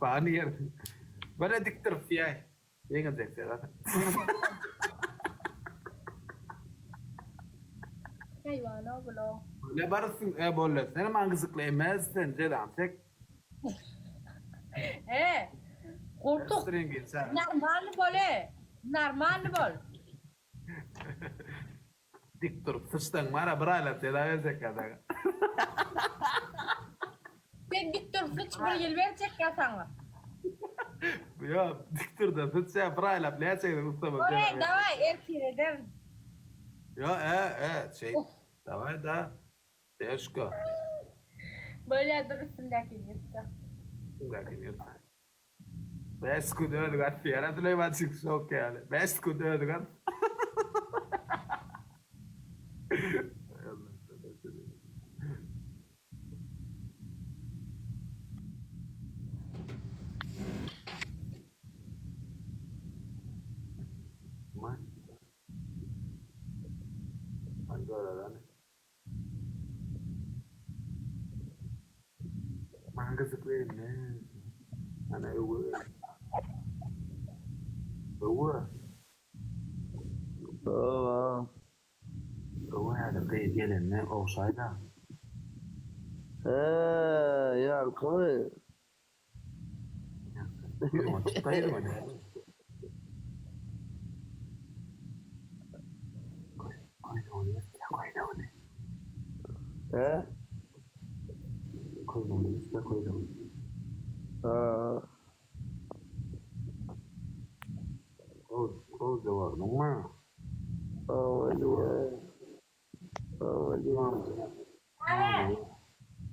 Bana yer. Bana dik dur fiyay. Yengecek zaten. Hayvana bula. Ne barısın bolle. Sen mangızıkla emezsin. Cedam tek. Kurtuk. String insan. Normal bol. Normal bol. Dik dur. Sıçtın mara brayla tedavi zekada. Sen dik dur sıç bir yıl verecek ya sana. Ya dik dur da sıçya brayla pleyecek de usta bak. Oraya davay erkireder. Ya şey. Davay da. Teşko. Böyle durusundaki yırtta. Lakin yurtta. Best ku dödü kan fiyara tülay batsik sok yani. Best ku dödü kan. Man. Ancora lan. Mangızıklayım ne? Ana öwü. Öwü. Öwü hada kayıt gelin ne olsaydı. Ya koy. Tutaydı mı? Koy ne oluyor? Ya koy ne oluyor? He? Koy ne oluyor? Ya koy ne oluyor? Koy da var mı?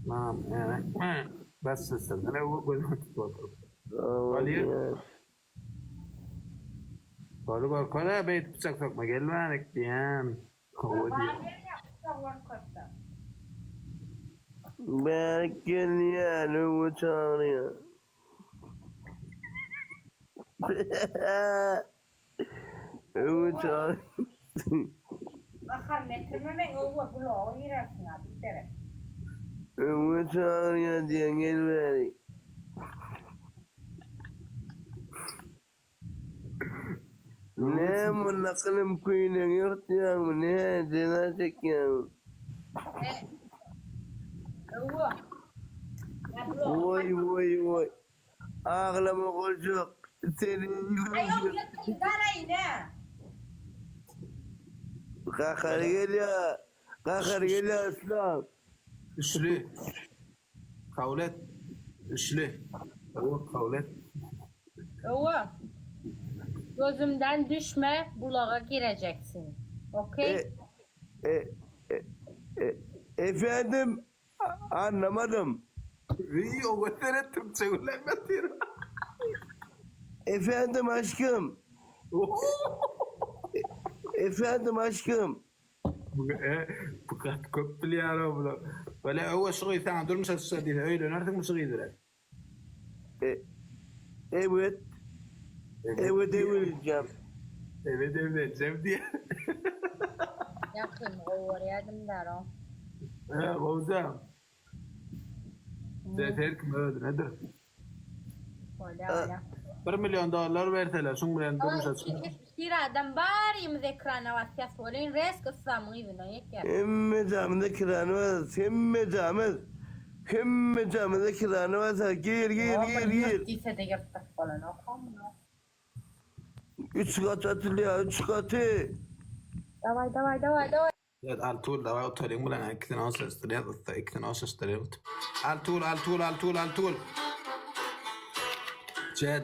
Mam, evet. Bas sesle. Ne bu gözümü tutuyor. Kalau kau beit bıçak sokma gelmedik diyen. Belki yani uçağını. Uçağını. Bakar metreme oğlu bula oynarsın abi tere. Uçağını diye gelmedi. Ne bu nakalım kuyunun yurt ya mı ne cenazek ya. Oy. Ağlama olacak. Senin Ayol yatın darayı ne? Kakar geliyor aslan. Üçlü. Kavlet. Üçlü. Kavlet. Oğlum. Gözümden düşme, bulağa gireceksin. Okey? Efendim anlamadım. İyi o kadar Türkçe ulaşmadı. Efendim aşkım. Efendim aşkım. Bu kadar köp biliyor bunu. Böyle o şoğu sen durmuş asıl öyle nerede mi şoğu direkt? Evet. Evet evleneceğim. Evet sevdi. Yakın oraya der o. Ozan. Zeter kim öldü nedir? Öyle. $1 milyon verseler, şun bilen durmuş Ama asıl. bir adam barıyımız ekrana vasyas olayın res kıssamın evine yeker. Hemme kiranı var. Hemme camında kiranı var. Gir. Yırttıysa da yırttık falan okum mu? 3 kat atılıyor 3 katı. Davay. Evet, Altul da var oturayım bulan ikiden asıstırıyor. Altul.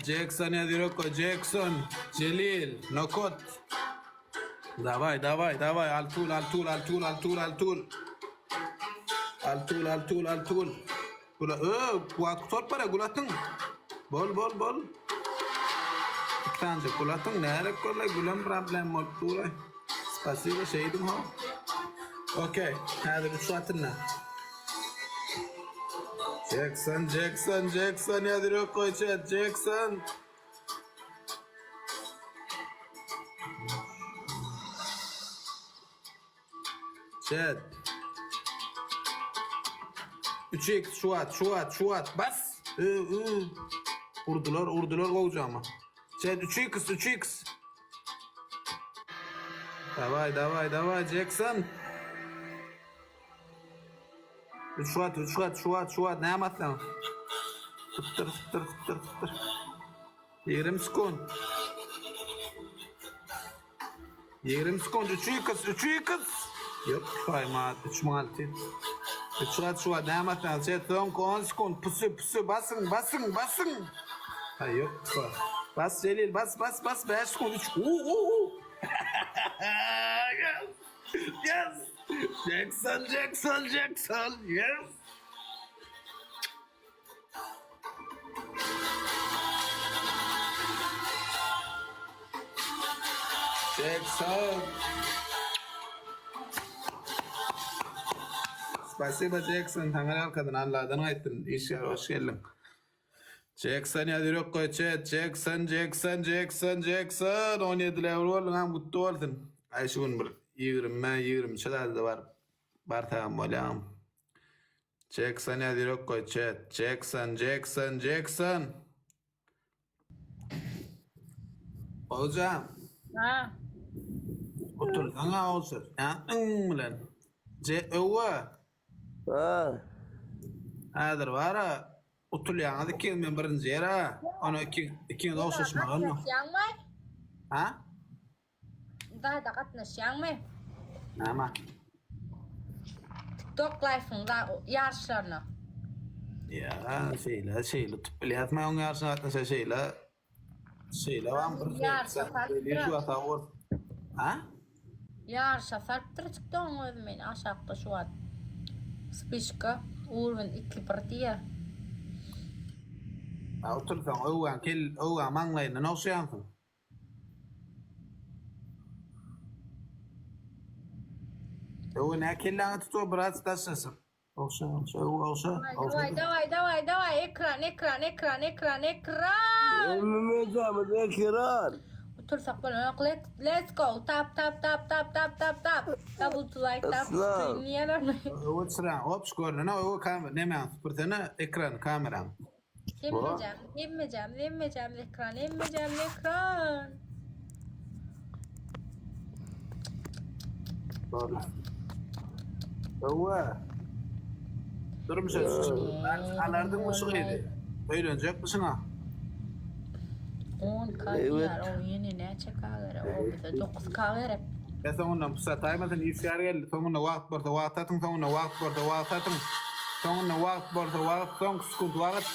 Jackson ya diroko Jackson, Celil, Nokot. Davay. Altul. Gula, kuat para gulatın. Bol. İktanca gulatın nere kolla gulam problem oldu. Spasibo şeydim ha. Okey, hadi bir suatına. Jackson ya diroko Jackson. Chat. 3x şuat bas. Urdular kovacağıma. Chat 3x. Davay Jackson. 3 Şubat ne yaptın? Fıttır. 20 sekund. 20 sekund 3x. Yok kayma 3 malti. 3 Şubat ne yaptın? Chat 10 sekund. Pusu basın. Hayır yok. Bas Celil bas 5 sekund 3. Yes. Jackson. Yes. Jackson. Спасибо, Jackson. Tanrı kadın Allah'dan aydın. İşe hoş geldin. Jackson ya direkt koy chat. Jackson. 17 level oldun hem kutlu oldun. Ay şu gün bir 20 çalar da var. Bartağım olam. Jackson ya direkt koy chat. Jackson. Hocam. Ha. Otur sana olsun. Ya lan. Öva. Ha. Hadır var ha. Otur yanıda kelmen birinci yere. Onu iki de olsun onu. Katnaşyan var. Ha? Daha da katnaşyan mı? Ama. TikTok live'ında yarışlarına. Ya şeyle tıplayatma onun yarısına atmasa şeyle var mı? Yarışa farklı. Şu hata var. Ha? Yarışa farklı çıktı onun özümeni aşağıda şu an. Spişka. Uğur'un 2 partiye. Otursan ovan manglayın ne olsa yansın? Ovan ne kelleğini tutuyor biraz taşınsın. Olsa. Давай. Ekran. Ölmeyeceğim ekran. Otursak böyle yok. Let's go. Tap. Double to like tap. Aslan. Niye lan? Ovan sıra. Hop skorla ne o kamera ne men süpürtene ekran kameram. Emmeyeceğim ekran. Doğru. Ova. Durum söz. Alardın mı söyledi? Öğrenecek misin ha? 10K diyor. O yeni ne çeker? O bize 9K verip. Ya sonunda bu satay mesela isyar geldi. Sonunda vakt borda vaktatın. Sonunda vakt borda son skut vakt.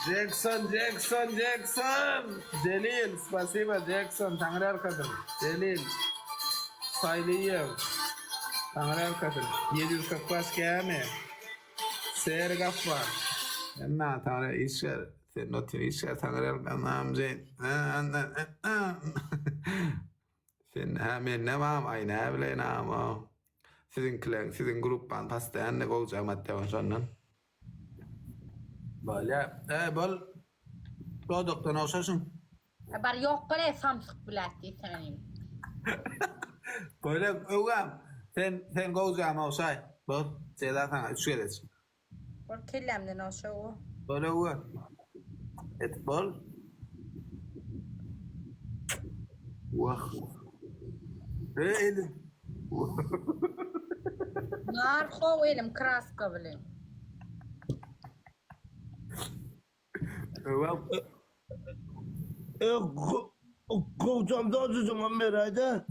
Jackson. Celil, спасибо, Jackson. Tanrı arkadaşım. Celil. Sayliyev. Tanrı arkadaşım. 745 km. Seher Gaffar. Enna Tanrı işler. Sen notin işler Tanrı arkadaşım. Sen hemen ne var? Ay ne bile ne var? Sizin gruppan pasta anne koyacağım hatta sondan. Böyle. Bol. Produktan olsasın. Bar yok böyle Samsung biletti senin. Böyle öğüm. Sen koyacağım olsay. Bol. Şeyler sana 3 gelir. Por kellemden aşağı. Böyle öğüm. Et bol. Vah. Elim. Narko elim kraska bile. Öğüm. Kovacağım da azıcık herhalde.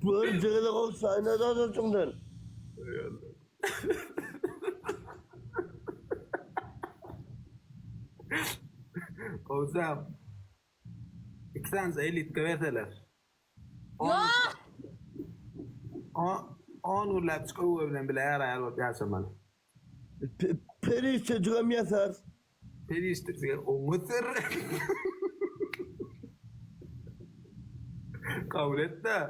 Böyle şeyler olsa ne de azıcıklar. Hocam. 2 tane elit kıveteler. Yok. 10 ulat çıkıyor bilen bile yarar yaşamalı. Peri çocuğum yatar. Peri işte o mısır. Kabul et de.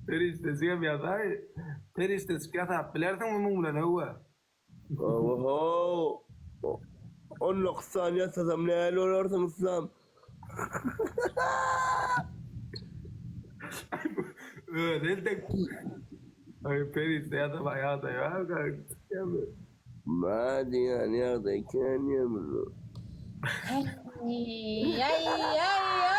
Peri işte yatar. Perişte çıkata bilersin mi mumla ne huwa? Oho. 10 saniye sazam ne hal olursun İslam. Öyle ay perişte ya da bayağı da ya. ما دي يعني هذا كان يمر Ay ay ay ay